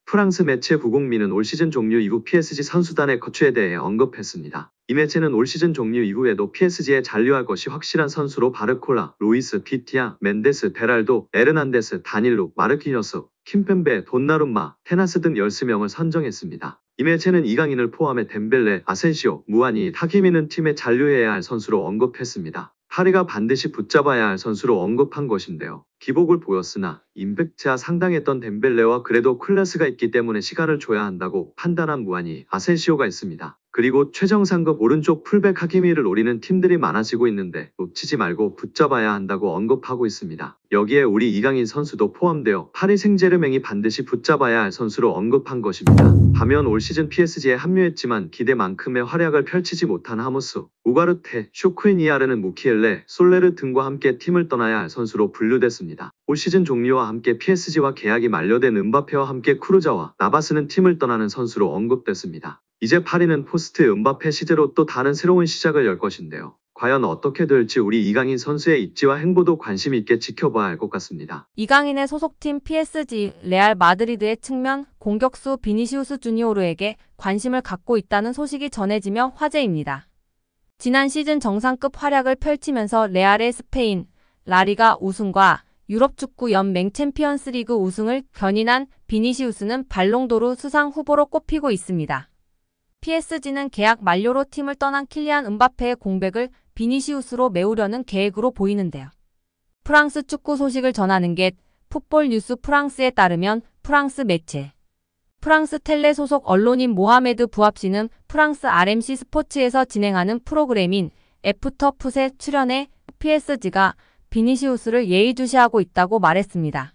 프랑스 매체 부국민은 올 시즌 종료 이후 PSG 선수단의 거취에 대해 언급했습니다. 이 매체는 올 시즌 종료 이후에도 PSG에 잔류할 것이 확실한 선수로 바르콜라, 루이스, 비티아, 멘데스, 베랄도, 에르난데스, 다닐루, 마르키녀스, 킴펜베, 돈나룸마, 테나스 등 13명을 선정했습니다. 이 매체는 이강인을 포함해 덴벨레, 아센시오, 무아니, 하키미는 팀에 잔류해야 할 선수로 언급했습니다. 파리가 반드시 붙잡아야 할 선수로 언급한 것인데요. 기복을 보였으나 임팩트가 상당했던 덴벨레와 그래도 클래스가 있기 때문에 시간을 줘야 한다고 판단한 무아니, 아센시오가 있습니다. 그리고 최정상급 오른쪽 풀백 하키미를 노리는 팀들이 많아지고 있는데 놓치지 말고 붙잡아야 한다고 언급하고 있습니다. 여기에 우리 이강인 선수도 포함되어 파리 생제르맹이 반드시 붙잡아야 할 선수로 언급한 것입니다. 반면 올 시즌 PSG에 합류했지만 기대만큼의 활약을 펼치지 못한 하무스, 우가르테, 쇼크이니아르는 무키엘레, 솔레르 등과 함께 팀을 떠나야 할 선수로 분류됐습니다. 올 시즌 종료와 함께 PSG와 계약이 만료된 은바페와 함께 크루자와 나바스는 팀을 떠나는 선수로 언급됐습니다. 이제 파리는 포스트 은바페 시대로 또 다른 새로운 시작을 열 것인데요. 과연 어떻게 될지 우리 이강인 선수의 입지와 행보도 관심 있게 지켜봐야 할 것 같습니다. 이강인의 소속팀 PSG, 레알 마드리드의 측면 공격수 비니시우스 주니오르에게 관심을 갖고 있다는 소식이 전해지며 화제입니다. 지난 시즌 정상급 활약을 펼치면서 레알의 스페인, 라리가 우승과 유럽 축구 연맹 챔피언스리그 우승을 견인한 비니시우스는 발롱도르 수상 후보로 꼽히고 있습니다. PSG는 계약 만료로 팀을 떠난 킬리안 은바페의 공백을 비니시우스로 메우려는 계획으로 보이는데요. 프랑스 축구 소식을 전하는 게 풋볼 뉴스 프랑스에 따르면 프랑스 매체 프랑스 텔레 소속 언론인 모하메드 부합씨는 프랑스 RMC 스포츠에서 진행하는 프로그램인 애프터 풋에 출연해 PSG가 비니시우스를 예의주시하고 있다고 말했습니다.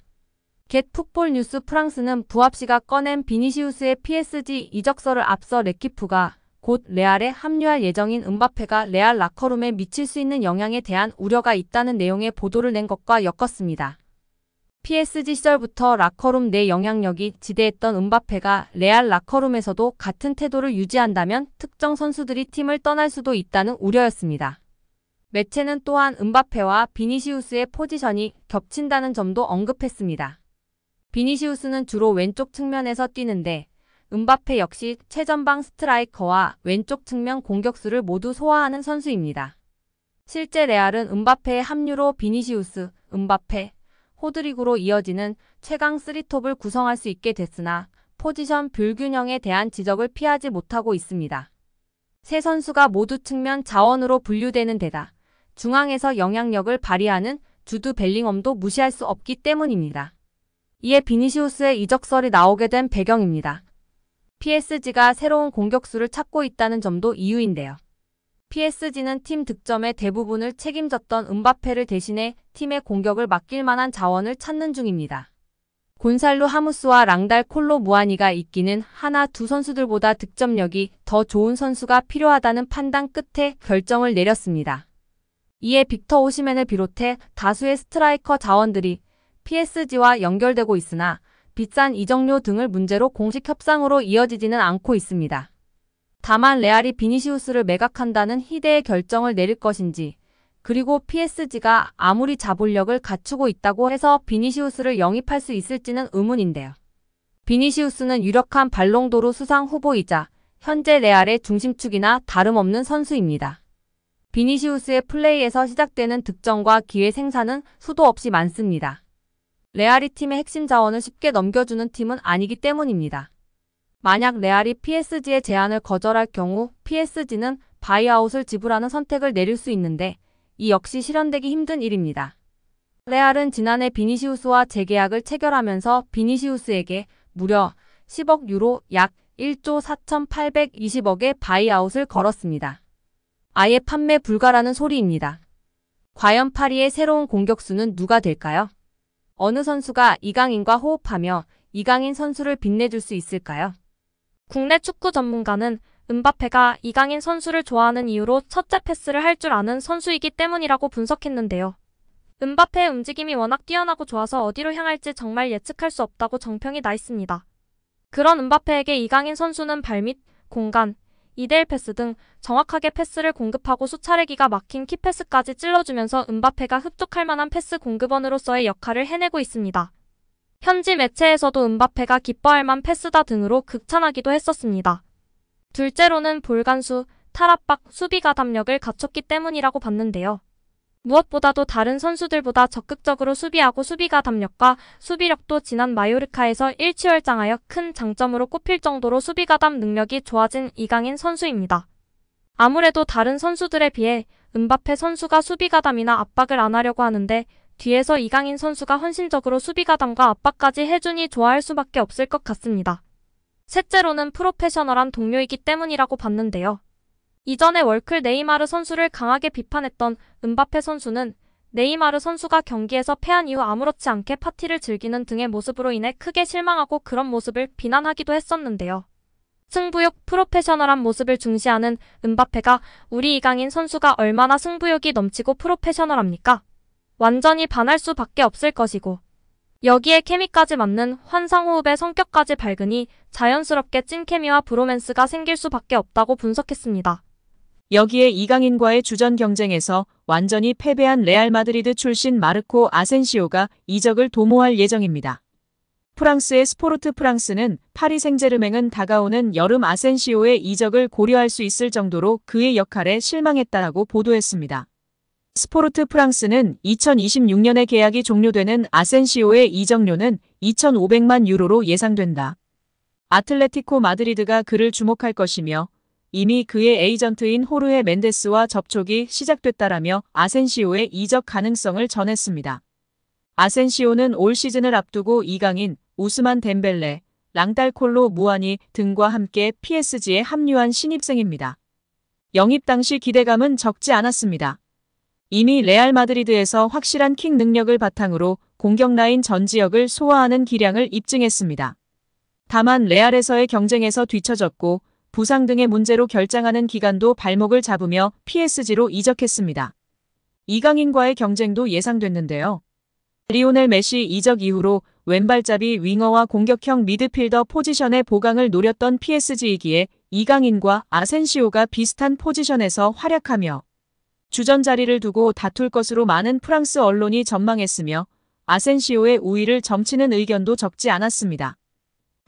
겟 풋볼 뉴스 프랑스는 부합씨가 꺼낸 비니시우스의 PSG 이적설을 앞서 레키프가 곧 레알에 합류할 예정인 은바페가 레알 라커룸에 미칠 수 있는 영향에 대한 우려가 있다는 내용의 보도를 낸 것과 엮었습니다. PSG 시절부터 라커룸 내 영향력이 지대했던 은바페가 레알 라커룸에서도 같은 태도를 유지한다면 특정 선수들이 팀을 떠날 수도 있다는 우려였습니다. 매체는 또한 은바페와 비니시우스의 포지션이 겹친다는 점도 언급했습니다. 비니시우스는 주로 왼쪽 측면에서 뛰는데 은바페 역시 최전방 스트라이커와 왼쪽 측면 공격수를 모두 소화하는 선수입니다. 실제 레알은 은바페의 합류로 비니시우스, 은바페, 호드리구로 이어지는 최강 3톱을 구성할 수 있게 됐으나 포지션 불균형에 대한 지적을 피하지 못하고 있습니다. 세 선수가 모두 측면 자원으로 분류되는 데다 중앙에서 영향력을 발휘하는 주드 벨링엄도 무시할 수 없기 때문입니다. 이에 비니시우스의 이적설이 나오게 된 배경입니다. PSG가 새로운 공격수를 찾고 있다는 점도 이유인데요. PSG는 팀 득점의 대부분을 책임졌던 은바페를 대신해 팀의 공격을 맡길 만한 자원을 찾는 중입니다. 곤살루 하무스와 랑달 콜로 무아니가 있기는 하나 두 선수들보다 득점력이 더 좋은 선수가 필요하다는 판단 끝에 결정을 내렸습니다. 이에 빅터 오시멘을 비롯해 다수의 스트라이커 자원들이 PSG와 연결되고 있으나 비싼 이적료 등을 문제로 공식 협상으로 이어지지는 않고 있습니다. 다만 레알이 비니시우스를 매각한다는 희대의 결정을 내릴 것인지 그리고 PSG가 아무리 자본력을 갖추고 있다고 해서 비니시우스를 영입할 수 있을지는 의문인데요. 비니시우스는 유력한 발롱도르 수상 후보이자 현재 레알의 중심축이나 다름없는 선수입니다. 비니시우스의 플레이에서 시작되는 득점과 기회 생산은 수도 없이 많습니다. 레알이 팀의 핵심 자원을 쉽게 넘겨주는 팀은 아니기 때문입니다. 만약 레알이 PSG의 제안을 거절할 경우 PSG는 바이아웃을 지불하는 선택을 내릴 수 있는데 이 역시 실현되기 힘든 일입니다. 레알은 지난해 비니시우스와 재계약을 체결하면서 비니시우스에게 무려 10억 유로 약 1조 4,820억의 바이아웃을 걸었습니다. 아예 판매 불가라는 소리입니다. 과연 파리의 새로운 공격수는 누가 될까요? 어느 선수가 이강인과 호흡하며 이강인 선수를 빛내줄 수 있을까요? 국내 축구 전문가는 은바페가 이강인 선수를 좋아하는 이유로 첫째 패스를 할 줄 아는 선수이기 때문이라고 분석했는데요. 은바페의 움직임이 워낙 뛰어나고 좋아서 어디로 향할지 정말 예측할 수 없다고 정평이 나 있습니다. 그런 은바페에게 이강인 선수는 발밑, 공간, 2대1 패스 등 정확하게 패스를 공급하고 수차례 기가 막힌 키패스까지 찔러주면서 은바페가 흡족할 만한 패스 공급원으로서의 역할을 해내고 있습니다. 현지 매체에서도 음바페가 기뻐할 만 패스다 등으로 극찬하기도 했었습니다. 둘째로는 볼간수, 탈압박, 수비 가담력을 갖췄기 때문이라고 봤는데요. 무엇보다도 다른 선수들보다 적극적으로 수비하고 수비 가담력과 수비력도 지난 마요르카에서 일취월장하여 큰 장점으로 꼽힐 정도로 수비 가담 능력이 좋아진 이강인 선수입니다. 아무래도 다른 선수들에 비해 음바페 선수가 수비 가담이나 압박을 안 하려고 하는데 뒤에서 이강인 선수가 헌신적으로 수비 가담과 압박까지 해주니 좋아할 수밖에 없을 것 같습니다. 셋째로는 프로페셔널한 동료이기 때문이라고 봤는데요. 이전에 월클 네이마르 선수를 강하게 비판했던 음바페 선수는 네이마르 선수가 경기에서 패한 이후 아무렇지 않게 파티를 즐기는 등의 모습으로 인해 크게 실망하고 그런 모습을 비난하기도 했었는데요. 승부욕, 프로페셔널한 모습을 중시하는 음바페가 우리 이강인 선수가 얼마나 승부욕이 넘치고 프로페셔널합니까? 완전히 반할 수밖에 없을 것이고 여기에 케미까지 맞는 환상호흡의 성격까지 밝으니 자연스럽게 찐케미와 브로맨스가 생길 수밖에 없다고 분석했습니다. 여기에 이강인과의 주전 경쟁에서 완전히 패배한 레알 마드리드 출신 마르코 아센시오가 이적을 도모할 예정입니다. 프랑스의 스포르트 프랑스는 파리 생제르맹은 다가오는 여름 아센시오의 이적을 고려할 수 있을 정도로 그의 역할에 실망했다라고 보도했습니다. 스포르트 프랑스는 2026년에 계약이 종료되는 아센시오의 이적료는 2,500만 유로로 예상된다. 아틀레티코 마드리드가 그를 주목할 것이며 이미 그의 에이전트인 호르헤 멘데스와 접촉이 시작됐다라며 아센시오의 이적 가능성을 전했습니다. 아센시오는 올 시즌을 앞두고 이강인, 우스만 덴벨레, 랑달콜로 무아니 등과 함께 PSG에 합류한 신입생입니다. 영입 당시 기대감은 적지 않았습니다. 이미 레알 마드리드에서 확실한 킥 능력을 바탕으로 공격 라인 전 지역을 소화하는 기량을 입증했습니다. 다만 레알에서의 경쟁에서 뒤처졌고 부상 등의 문제로 결장하는 기간도 발목을 잡으며 PSG로 이적했습니다. 이강인과의 경쟁도 예상됐는데요. 리오넬 메시 이적 이후로 왼발잡이 윙어와 공격형 미드필더 포지션의 보강을 노렸던 PSG이기에 이강인과 아센시오가 비슷한 포지션에서 활약하며 주전 자리를 두고 다툴 것으로 많은 프랑스 언론이 전망했으며 아센시오의 우위를 점치는 의견도 적지 않았습니다.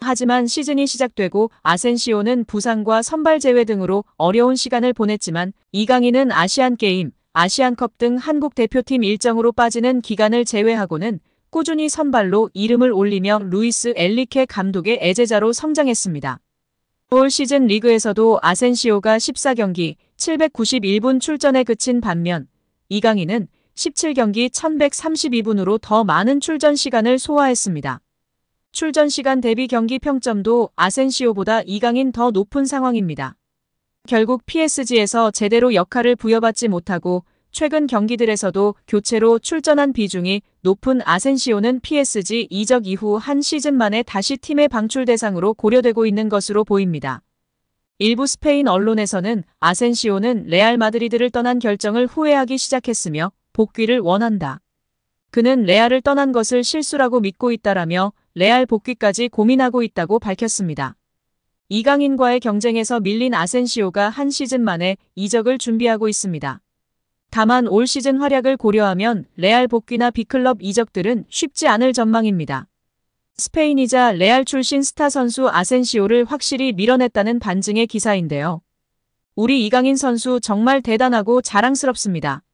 하지만 시즌이 시작되고 아센시오는 부상과 선발 제외 등으로 어려운 시간을 보냈지만 이강인은 아시안게임, 아시안컵 등 한국 대표팀 일정으로 빠지는 기간을 제외하고는 꾸준히 선발로 이름을 올리며 루이스 엔리케 감독의 애제자로 성장했습니다. 올 시즌 리그에서도 아센시오가 14경기 791분 출전에 그친 반면 이강인은 17경기 1132분으로 더 많은 출전 시간을 소화했습니다. 출전 시간 대비 경기 평점도 아센시오보다 이강인 더 높은 상황입니다. 결국 PSG에서 제대로 역할을 부여받지 못하고 최근 경기들에서도 교체로 출전한 비중이 높은 아센시오는 PSG 이적 이후 한 시즌 만에 다시 팀의 방출 대상으로 고려되고 있는 것으로 보입니다. 일부 스페인 언론에서는 아센시오는 레알 마드리드를 떠난 결정을 후회하기 시작했으며 복귀를 원한다. 그는 레알을 떠난 것을 실수라고 믿고 있다라며 레알 복귀까지 고민하고 있다고 밝혔습니다. 이강인과의 경쟁에서 밀린 아센시오가 한 시즌 만에 이적을 준비하고 있습니다. 다만 올 시즌 활약을 고려하면 레알 복귀나 B클럽 이적들은 쉽지 않을 전망입니다. 스페인이자 레알 출신 스타 선수 아센시오를 확실히 밀어냈다는 반증의 기사인데요. 우리 이강인 선수 정말 대단하고 자랑스럽습니다.